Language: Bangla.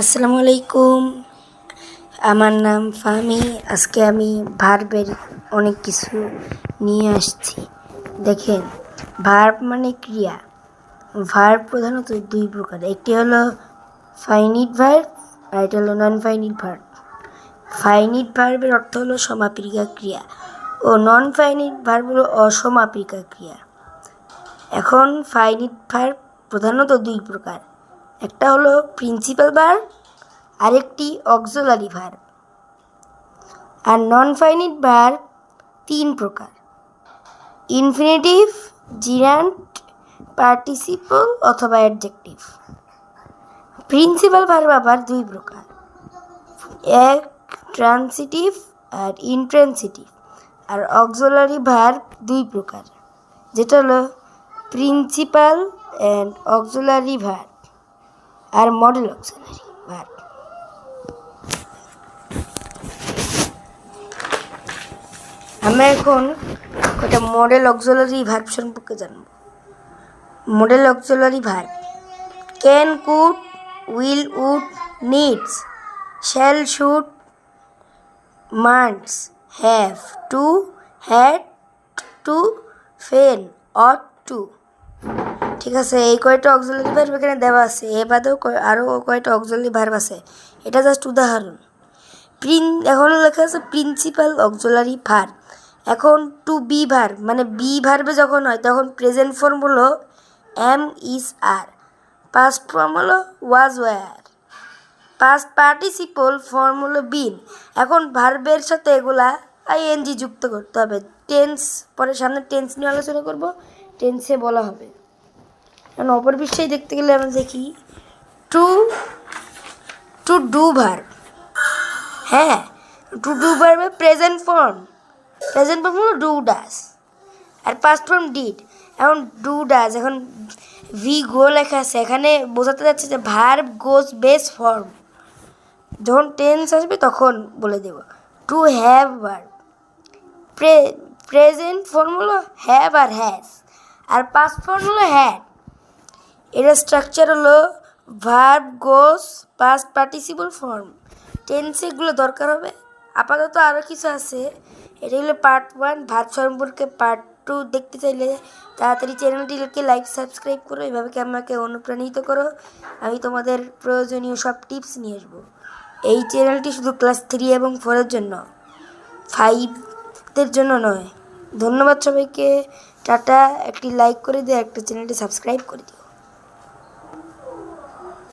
আসসালামু আলাইকুম। আমার নাম ফাহমি। আজকে আমি ভার্বের অনেক কিছু নিয়ে আসছি। দেখেন, ভার্ব মানে ক্রিয়া। ভার্ব প্রধানত দুই প্রকার, একটি হলো ফাইনিট ভার্ব আর এটা হলো নন ফাইনিট ভার্ব। ফাইনিট ভার্বের অর্থ হলো সমাপিকা ক্রিয়া ও নন ফাইনিট ভার্ব হলো অসমাপিকা ক্রিয়া। এখন ফাইনিট ভার্ব প্রধানত দুই প্রকার, একটা হলো প্রিন্সিপাল ভার্ব, আরেকটি অক্সিলারি ভার্ব। আর নন ফাইনিট ভার্ব তিন প্রকার, ইনফিনিটিভ, জিরান্ট, পার্টিসিপল অথবা অ্যাডজেক্টিভ। প্রিন্সিপাল ভার্ব আবার দুই প্রকার, এক ট্রান্সিটিভ আর ইনট্রান্সিটিভ। আর অক্সিলারি ভার্ব দুই প্রকার, যেটা হলো প্রিন্সিপাল অ্যান্ড অক্সিলারি ভার্ব আর মডেল অক্সিলারি ভার্ব। আমরা এখন একটা মডেল অক্সিলারি ভার্ব সম্পর্কে জানব। Modal auxiliary verb: can, could, will, would, needs, shall, should, must, have, to, had, to, ফেন, অট টু। ঠিক আছে, এই কয়টা অক্সিলারি ভার্ব এখানে দেওয়া আছে। এ বাদেও আরও কয়টা অক্সিলারি ভার্ব আছে, এটা জাস্ট উদাহরণ। এখন লেখা আছে প্রিন্সিপাল অক্সিলারি ভার্ব। এখন টু বি ভার্ব মানে বি ভার্বে যখন হয় তখন প্রেজেন্ট ফর্ম হলো am, is, are. Past form হলো was, were. Past participle form হলো বিন। এখন ভার্বের সাথে এগুলা আইএনজি যুক্ত করতে হবে। টেন্স পরে সামনে টেন্স নিয়ে আলোচনা করব, টেন্সে বলা হবে। এখন অপর বিষয়ে দেখতে গেলে আমরা দেখি টু টু ডু ভার্ব। হ্যাঁ, টু ডু ভার্বের প্রেজেন্ট ফর্ম হলো ডু, ডাস। আর পাস্ট ফর্ম ডিড। এখন ডু, ডাস, এখন ভি গো লেখা আছে, এখানে বোঝাতে যাচ্ছে যে ভার্ব গোজ বেস ফর্ম। যখন টেন্স আসবে তখন বলে দেব। To have verb, present form হলো হ্যাভ আর হ্যাজ, আর পাস্ট ফর্ম হলো হ্যাড। এটার স্ট্রাকচার হলো verb goes past participle form. টেন্সে এগুলো দরকার হবে। আপাতত আরও কিছু আছে, এটা হলো পার্ট 1। ভার্ব সম্পর্কে পার্ট 2 দেখতে চাইলে তাড়াতাড়ি চ্যানেলটিকে লাইক, সাবস্ক্রাইব করো। এভাবে আমাকে অনুপ্রাণিত করো, আমি তোমাদের প্রয়োজনীয় সব টিপস নিয়ে আসবো। এই চ্যানেলটি শুধু ক্লাস 3 এবং 4-এর জন্য, 5-দের জন্য নয়। ধন্যবাদ সবাইকে। টাটা। একটি লাইক করে দিও, একটা চ্যানেলটি সাবস্ক্রাইব করে দিও।